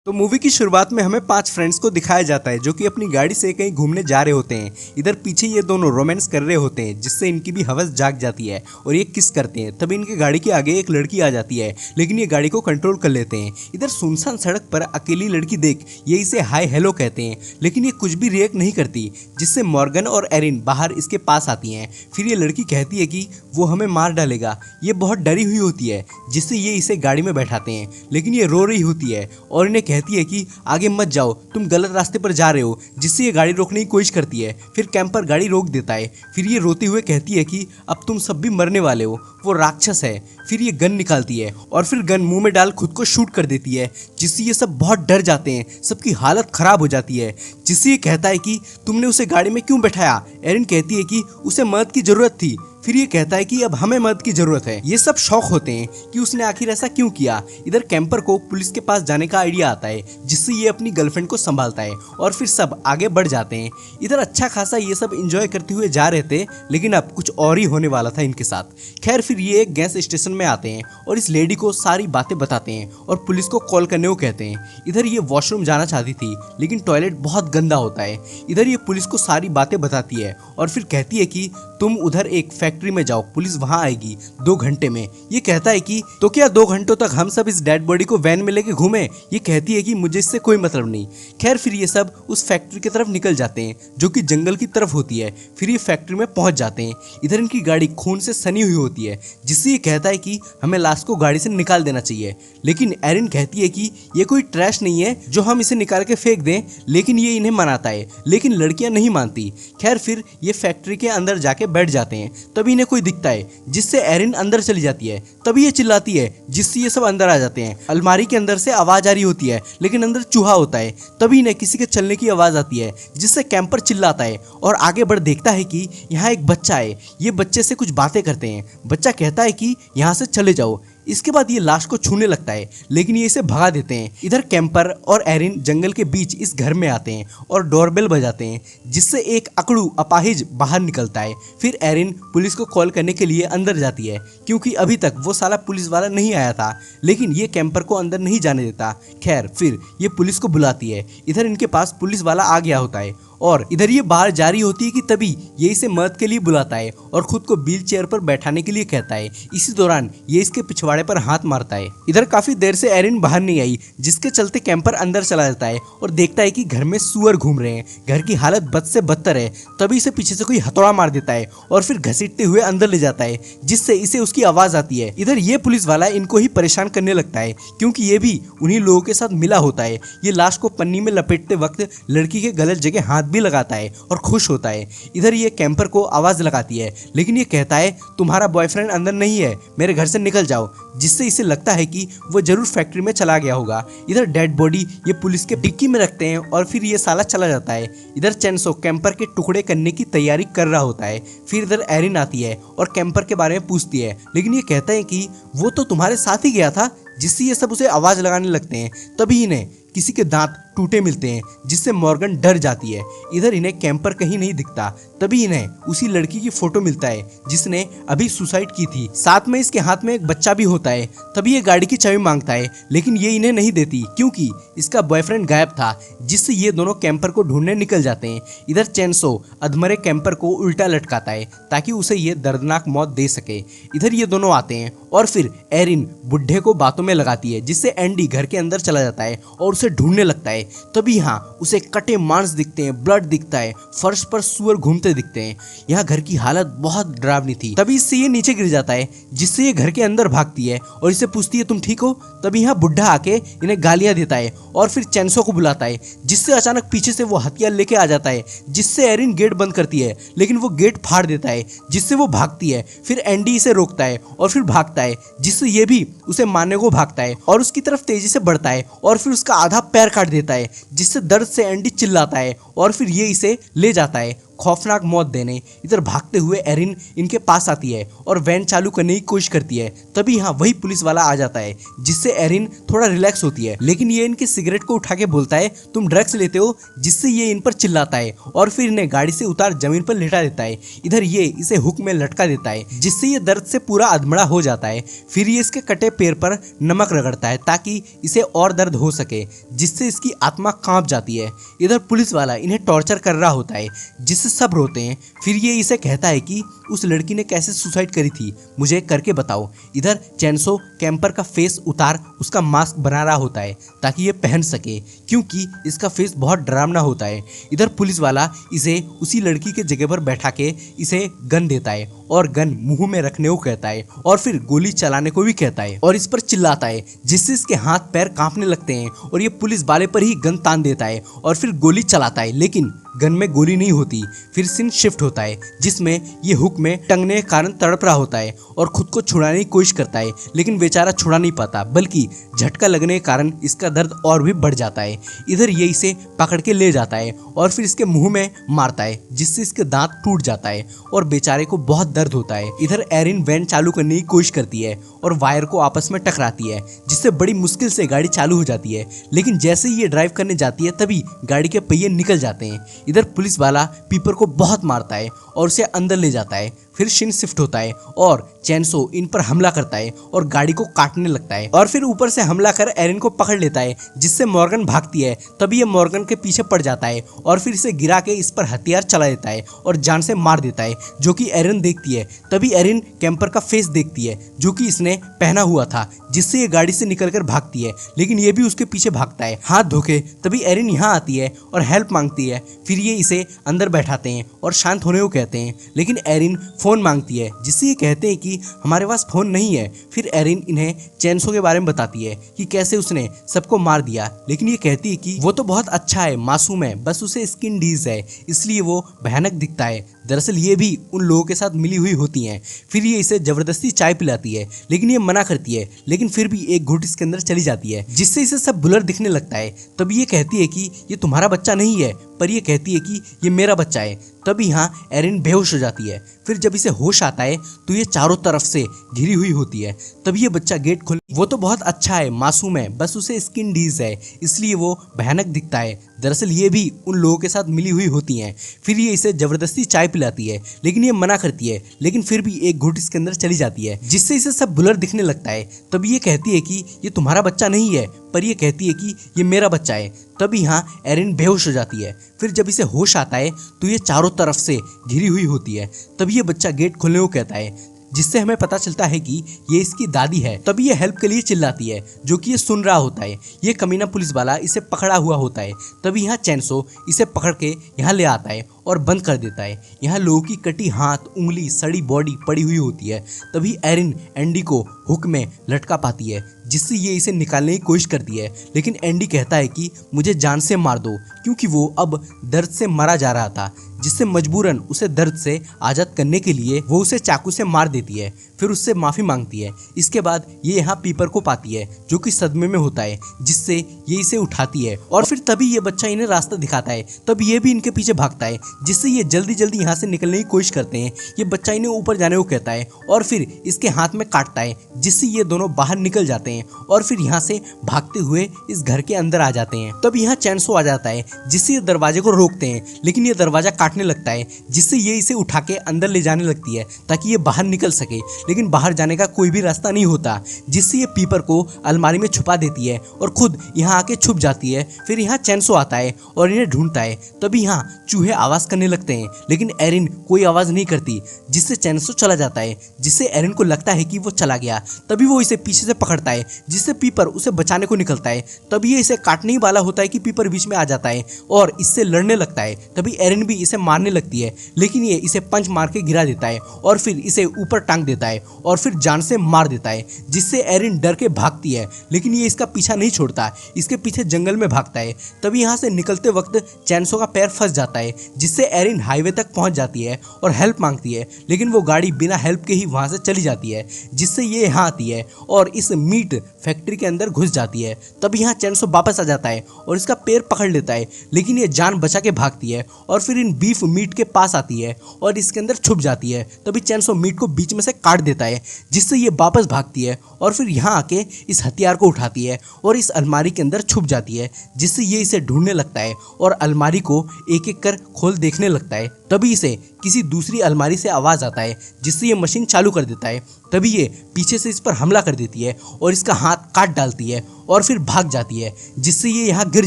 तो मूवी की शुरुआत में हमें 5 फ्रेंड्स को दिखाया जाता है जो कि अपनी गाड़ी से कहीं घूमने जा रहे होते हैं। इधर पीछे ये दोनों रोमांस कर रहे होते हैं जिससे इनकी भी हवस जाग जाती है और ये किस करते हैं। तभी इनकी गाड़ी के आगे एक लड़की आ जाती है लेकिन ये गाड़ी को कंट्रोल कर लेते हैं। इधर सुनसान सड़क पर अकेली लड़की देख ये इसे हाय हेलो कहते हैं लेकिन ये कुछ भी रिएक्ट नहीं करती, जिससे मॉर्गन और एरिन बाहर इसके पास आती हैं। फिर ये लड़की कहती है कि वो हमें मार डालेगा। ये बहुत डरी हुई होती है जिससे ये इसे गाड़ी में बैठाते हैं लेकिन ये रो रही होती है और इन्हें कहती है कि आगे मत जाओ, तुम गलत रास्ते पर जा रहे हो, जिससे ये गाड़ी रोकने की कोशिश करती है। फिर कैंपर गाड़ी रोक देता है। फिर ये रोते हुए कहती है कि अब तुम सब भी मरने वाले हो, वो राक्षस है। फिर ये गन निकालती है और फिर गन मुंह में डाल खुद को शूट कर देती है, जिससे ये सब बहुत डर जाते हैं। सबकी हालत खराब हो जाती है, जिससे ये कहता है कि तुमने उसे गाड़ी में क्यों बैठाया। एरिन कहती है कि उसे मदद की जरूरत थी। फिर ये कहता है कि अब हमें मदद की जरूरत है। ये सब शौक होते हैं कि उसने आखिर ऐसा क्यों किया। इधर कैंपर को पुलिस के पास जाने का आइडिया आता है जिससे ये अपनी गर्लफ्रेंड को संभालता है और फिर सब आगे बढ़ जाते हैं। इधर अच्छा खासा ये सब एंजॉय करते हुए जा रहे थे लेकिन अब कुछ और ही होने वाला था इनके साथ। खैर फिर ये एक गैस स्टेशन में आते हैं और इस लेडी को सारी बातें बताते हैं और पुलिस को कॉल करने को कहते हैं। इधर ये वॉशरूम जाना चाहती थी लेकिन टॉयलेट बहुत गंदा होता है। इधर ये पुलिस को सारी बातें बताती है और फिर कहती है कि तुम उधर एक फैक्ट्री में जाओ, पुलिस वहां आएगी 2 घंटे में। ये कहता है कि तो क्या 2 घंटों तक हम सब इस डेड बॉडी को वैन में लेके घूमे। ये कहती है कि मुझे इससे कोई मतलब नहीं। खैर फिर ये सब उस फैक्ट्री की तरफ निकल जाते हैं जो कि जंगल की तरफ होती है। फिर ये फैक्ट्री में पहुंच जाते हैं। इधर इनकी गाड़ी खून से सनी हुई होती है, जिससे ये कहता है कि हमें लाश को गाड़ी से निकाल देना चाहिए। लेकिन एरिन कहती है कि ये कोई ट्रैश नहीं है जो हम इसे निकाल के फेंक दें, लेकिन ये इन्हें मनाता है लेकिन लड़कियां नहीं मानती। खैर फिर ये फैक्ट्री के अंदर जाके बैठ जाते हैं। तभी इन्हें कोई दिखता है जिससे एरिन अंदर चली जाती है। तभी ये चिल्लाती है जिससे ये सब अंदर आ जाते हैं। अलमारी के अंदर से आवाज आ रही होती है लेकिन अंदर चूहा होता है। तभी इन्हें किसी के चलने की आवाज आती है जिससे कैंपर चिल्लाता है और आगे बढ़ देखता है कि यहाँ एक बच्चा है। ये बच्चे से कुछ बातें करते हैं। बच्चा कहता है कि यहाँ से चले जाओ। इसके बाद ये लाश को छूने लगता है लेकिन ये इसे भगा देते हैं। इधर कैंपर और एरिन जंगल के बीच इस घर में आते हैं और डोरबेल बजाते हैं, जिससे एक अकड़ू अपाहिज बाहर निकलता है। फिर एरिन पुलिस को कॉल करने के लिए अंदर जाती है क्योंकि अभी तक वो साला पुलिस वाला नहीं आया था, लेकिन ये कैंपर को अंदर नहीं जाने देता। खैर फिर ये पुलिस को बुलाती है। इधर इनके पास पुलिस वाला आ गया होता है और इधर ये बाहर जा रही होती है कि तभी ये इसे मदद के लिए बुलाता है और खुद को व्हील चेयर पर बैठाने के लिए कहता है। इसी दौरान ये इसके पिछवाड़े पर हाथ मारता है। इधर काफी देर से एरिन बाहर नहीं आई, जिसके चलते कैंपर अंदर चला जाता है और देखता है कि घर में सुअर घूम रहे हैं। घर की हालत बद से बदतर है। तभी इसे पीछे से कोई हथौड़ा मार देता है और फिर घसीटते हुए अंदर ले जाता है, जिससे इसे उसकी आवाज आती है। इधर ये पुलिस वाला इनको ही परेशान करने लगता है क्योंकि ये भी उन्हीं लोगों के साथ मिला होता है। ये लाश को पन्नी में लपेटते वक्त लड़की के गलत जगह हाथ भी लगाता है और खुश होता है। इधर ये कैंपर को आवाज लगाती है लेकिन ये कहता है तुम्हारा बॉयफ्रेंड अंदर नहीं है, मेरे घर से निकल जाओ, जिससे इसे लगता है कि वो जरूर फैक्ट्री में चला गया होगा। इधर डेड बॉडी ये पुलिस के डिक्की में रखते हैं और फिर ये साला चला जाता है। इधर चैनसो कैंपर के टुकड़े करने की तैयारी कर रहा होता है। फिर इधर एरिन आती है और कैंपर के बारे में पूछती है लेकिन ये कहता है कि वो तो तुम्हारे साथ ही गया था, जिससे ये सब उसे आवाज लगाने लगते हैं। तभी इन्हें किसी के दांत टूटे मिलते हैं, जिससे मॉर्गन डर जाती है। इधर इन्हें कैंपर कहीं नहीं दिखता। तभी इन्हें उसी लड़की की फोटो मिलता है जिसने अभी सुसाइड की थी। साथ में इसके हाथ में एक बच्चा भी होता है। तभी ये गाड़ी की चाबी मांगता है लेकिन ये इन्हें नहीं देती क्योंकि इसका बॉयफ्रेंड गायब था, जिससे ये दोनों कैंपर को ढूंढने निकल जाते हैं। इधर चैनसो अधमरे कैंपर को उल्टा लटकाता है ताकि उसे ये दर्दनाक मौत दे सके। इधर ये दोनों आते हैं और फिर एरिन बुढ़े को बातों में लगाती है, जिससे एंडी घर के अंदर चला जाता है और उसे ढूंढने लगता है। तभी यहाँ उसे कटे मांस दिखते हैं, ब्लड दिखता है, फर्श पर सुअर घूमते दिखते हैं। यहाँ घर की हालत बहुत डरावनी थी। तभी इससे ये नीचे गिर जाता है, जिससे ये घर के अंदर भागती है और इसे पूछती है तुम ठीक हो। तभी यहाँ बुढ़ा आके इन्हें गालियां देता है और फिर चैनसो को बुलाता है, जिससे अचानक पीछे से वो हथियार लेके आ जाता है, जिससे एरिन गेट बंद करती है लेकिन वो गेट फाड़ देता है, जिससे वो भागती है। फिर एंडी इसे रोकता है और फिर भागता है, जिससे ये भी उसे मारने को भागता है और उसकी तरफ तेजी से बढ़ता है और फिर उसका आधा पैर काट देता है, जिससे दर्द से एंडी चिल्लाता है और फिर ये इसे ले जाता है। खौफनाक मौत देने इधर भागते हुए एरिन इनके पास आती है और वैन चालू करने की कोशिश करती है। तभी यहाँ वही पुलिस वाला आ जाता है, जिससे एरिन थोड़ा रिलैक्स होती है, लेकिन ये इनके सिगरेट को उठा के बोलता है तुम ड्रग्स लेते हो, जिससे ये इन पर चिल्लाता है और फिर इन्हें गाड़ी से उतार जमीन पर लेटा देता है। इधर ये इसे हुक में लटका देता है, जिससे ये दर्द से पूरा अधमरा हो जाता है। फिर ये इसके कटे पैर पर नमक रगड़ता है ताकि इसे और दर्द हो सके, जिससे इसकी आत्मा कांप जाती है। इधर पुलिस वाला इन्हें टॉर्चर कर रहा होता है, जिससे सब रोते हैं। फिर ये इसे कहता है कि उस लड़की ने कैसे सुसाइड करी थी, मुझे करके बताओ। इधर चैनसो कैंपर का फेस उतार उसका मास्क बना रहा होता है ताकि ये पहन सके, क्योंकि इसका फेस बहुत डरावना होता है। इधर पुलिस वाला इसे उसी लड़की के जगह पर बैठा के इसे गन देता है और गन मुंह में रखने को कहता है और फिर गोली चलाने को भी कहता है और इस पर चिल्लाता है, जिससे इसके हाथ पैर कांपने लगते हैं और ये पुलिस वाले पर ही गन तान देता है और फिर गोली चलाता है, लेकिन गन में गोली नहीं होती। फिर सीन शिफ्ट होता है, जिसमें ये हुक में टंगने के कारण तड़प रहा होता है और खुद को छुड़ाने की कोशिश करता है, लेकिन बेचारा छुड़ा नहीं पाता, बल्कि झटका लगने के कारण इसका दर्द और भी बढ़ जाता है। इधर ये इसे पकड़ के ले जाता है और फिर इसके मुंह में मारता है, जिससे इसके दांत टूट जाता है और बेचारे को बहुत दर्द होता है। इधर एरिन वैन चालू करने की कोशिश करती है और वायर को आपस में टकराती है, जिससे बड़ी मुश्किल से गाड़ी चालू हो जाती है, लेकिन जैसे ही ये ड्राइव करने जाती है तभी गाड़ी के पहिए निकल जाते हैं। इधर पुलिस वाला पीपर को बहुत मारता है और उसे अंदर ले जाता है। फिर सीन शिफ्ट होता है और चैनसो इन पर हमला करता है और गाड़ी को काटने लगता है और फिर ऊपर से हमला कर एरिन को पकड़ लेता है, जिससे मॉर्गन भागती है। तभी ये मॉर्गन के पीछे पड़ जाता है और फिर इसे गिरा के इस पर हथियार चला देता है और जान से मार देता है, जो कि एरिन देखती है। तभी एरिन कैंपर का फेस देखती है जो कि इसने पहना हुआ था, जिससे ये गाड़ी से निकलकर भागती है, लेकिन ये भी उसके पीछे भागता है हाथ धोके। तभी एरिन यहाँ आती है और हेल्प मांगती है। फिर ये इसे अंदर बैठाते हैं और शांत होने को कहते हैं, लेकिन एरिन फोन मांगती है, जिससे ये कहते हैं कि हमारे पास फोन नहीं है। फिर एरिन इन्हें चैनसो के बारे में बताती है कि कैसे उसने सबको मार दिया, लेकिन ये कहती है कि वो तो बहुत अच्छा है, मासूम है, बस उसे स्किन डिजीज है, इसलिए वो भयानक दिखता है। दरअसल ये भी उन लोगों के साथ मिली हुई होती हैं। फिर ये इसे जबरदस्ती चाय पिलाती है, लेकिन ये मना करती है, लेकिन फिर भी एक घूंट इसके अंदर चली जाती है, जिससे इसे सब ब्लर दिखने लगता है। तभी ये कहती है कि ये तुम्हारा बच्चा नहीं है, पर ये कहती है कि ये मेरा बच्चा है। तभी यहाँ एरिन बेहोश हो जाती है। फिर जब इसे होश आता है तो ये चारों तरफ से घिरी हुई होती है। तभी ये बच्चा गेट खोल, वो तो बहुत अच्छा है, मासूम है, बस उसे स्किन डिजीज है, इसलिए वो भयानक दिखता है। दरअसल ये भी उन लोगों के साथ मिली हुई होती हैं। फिर ये इसे जबरदस्ती चाय पिलाती है, लेकिन ये मना करती है, लेकिन फिर भी एक घूंट इसके अंदर चली जाती है, जिससे इसे सब ब्लर दिखने लगता है। तभी ये कहती है कि ये तुम्हारा बच्चा नहीं है, पर ये कहती है कि ये मेरा बच्चा है। तभी यहाँ एरिन बेहोश हो जाती है। फिर जब इसे होश आता है तो ये चारों तरफ से घिरी हुई होती है। तभी ये बच्चा गेट खोलने को कहता है, जिससे हमें पता चलता है कि ये इसकी दादी है। तभी ये हेल्प के लिए चिल्लाती है, जो कि ये सुन रहा होता है। ये कमीना पुलिस वाला इसे पकड़ा हुआ होता है। तभी यहाँ चैनसो इसे पकड़ के यहाँ ले आता है और बंद कर देता है। यहाँ लोगों की कटी हाथ, उंगली, सड़ी बॉडी पड़ी हुई होती है। तभी एरिन एंडी को हुक में लटका पाती है, जिससे ये इसे निकालने की कोशिश करती है, लेकिन एंडी कहता है कि मुझे जान से मार दो, क्योंकि वो अब दर्द से मरा जा रहा था, जिससे मजबूरन उसे दर्द से आज़ाद करने के लिए वो उसे चाकू से मार देती है। फिर उससे माफ़ी मांगती है। इसके बाद ये यहाँ पीपर को पाती है, जो कि सदमे में होता है, जिससे ये इसे उठाती है और फिर तभी ये बच्चा इन्हें रास्ता दिखाता है। तब ये भी इनके पीछे भागता है, जिससे ये जल्दी जल्दी यहाँ से निकलने की कोशिश करते हैं। ये बच्चा इन्हें ऊपर जाने को कहता है और फिर इसके हाथ में काटता है, जिससे ये दोनों बाहर निकल जाते हैं और फिर यहाँ से भागते हुए इस घर के अंदर आ जाते हैं। तब यहाँ चैनसो आ जाता है, जिससे ये दरवाजे को रोकते हैं, लेकिन ये दरवाजा काटने लगता है, जिससे ये इसे उठा के अंदर ले जाने लगती है ताकि ये बाहर निकल सके, लेकिन बाहर जाने का कोई भी रास्ता नहीं होता, जिससे ये पीपर को अलमारी में छुपा देती है और खुद यहाँ आके छुप जाती है। फिर यहाँ चैनसो आता है और इन्हें ढूंढता है। तभी यहाँ चूहे आवाज करने लगते हैं, लेकिन एरिन कोई आवाज नहीं करती, जिससे चैनसो चला जाता है, जिससे एरिन को लगता है कि वो चला गया। तभी वो इसे पीछे से पकड़ता है, जिससे पीपर उसे बचाने को निकलता है। तभी ये इसे काटने ही वाला होता है कि पीपर बीच में आ जाता है और इससे लड़ने लगता है। तभी एरिन भी इसे मारने लगती है, लेकिन ये इसे पंच मार के गिरा देता है और फिर इसे ऊपर टांग देता है और फिर जान से मार देता है, जिससे एरिन डर के भागती है, लेकिन ये इसका पीछा नहीं छोड़ता, इसके पीछे जंगल में भागता है। तभी यहाँ से निकलते वक्त चैनसो का पैर फंस जाता है, जिससे एरिन हाईवे तक पहुंच जाती है और हेल्प मांगती है, लेकिन वो गाड़ी बिना हेल्प के ही वहां से चली जाती है, जिससे ये यहाँ आती है और इस मीट फैक्ट्री के अंदर घुस जाती है। तभी यहाँ चैनसो वापस आ जाता है और इसका पैर पकड़ लेता है, लेकिन ये जान बचा के भागती है और फिर इन बीफ मीट के पास आती है और इसके अंदर छुप जाती है। तभी चैनसो मीट को बीच में से काट देता है, जिससे ये वापस भागती है और फिर यहाँ आके इस हथियार को उठाती है और इस अलमारी के अंदर छुप जाती है, जिससे ये इसे ढूंढने लगता है और अलमारी को एक एक कर खोल देखने लगता है। तभी इसे किसी दूसरी अलमारी से आवाज आता है, जिससे ये मशीन चालू कर देता है। तभी ये पीछे से इस पर हमला कर देती है और इसका हाथ काट डालती है और फिर भाग जाती है, जिससे ये यहाँ गिर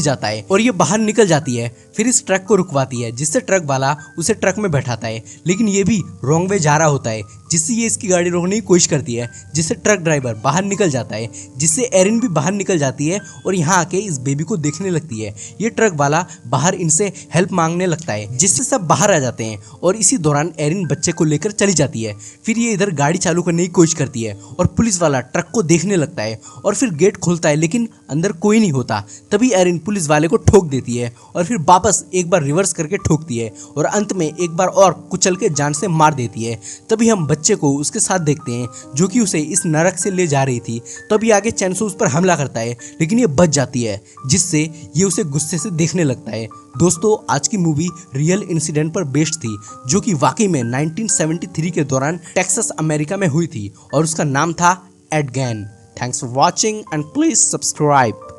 जाता है और ये बाहर निकल जाती है। फिर इस ट्रक को रुकवाती है, जिससे ट्रक वाला उसे ट्रक में बैठाता है, लेकिन ये भी रॉन्ग वे जा रहा होता है, जिससे ये इसकी गाड़ी रोकने की कोशिश करती है, जिससे ट्रक ड्राइवर बाहर निकल जाता है, जिससे एरिन भी बाहर निकल जाती है और यहाँ आके इस बेबी को देखने लगती है। ये ट्रक वाला बाहर इनसे हेल्प मांगने लगता है, जिससे सब बाहर आ जाते हैं और इसी दौरान एरिन बच्चे को लेकर चली जाती है। फिर ये इधर गाड़ी चालू करने की कोशिश करती है और पुलिस वाला ट्रक को देखने लगता है और फिर गेट खोलता है, लेकिन अंदर कोई नहीं होता। तभी एरिन पुलिस वाले को ठोक देती है और फिर वापस एक बार रिवर्स करके ठोकती है और अंत में एक बार और कुचल के जान से मार देती है। तभी हम बच्चे को उसके साथ देखते हैं, जो कि उसे इस नरक से ले जा रही थी। तभी आगे चैनसो उस पर हमला करता है, लेकिन ये बच जाती है, जिससे ये उसे गुस्से से देखने लगता है। दोस्तों, आज की मूवी रियल इंसिडेंट पर बेस्ड थी, जो कि वाकई में 1973 के दौरान टेक्सास अमेरिका में हुई थी और उसका नाम था Ed Gein. Thanks for watching and please subscribe.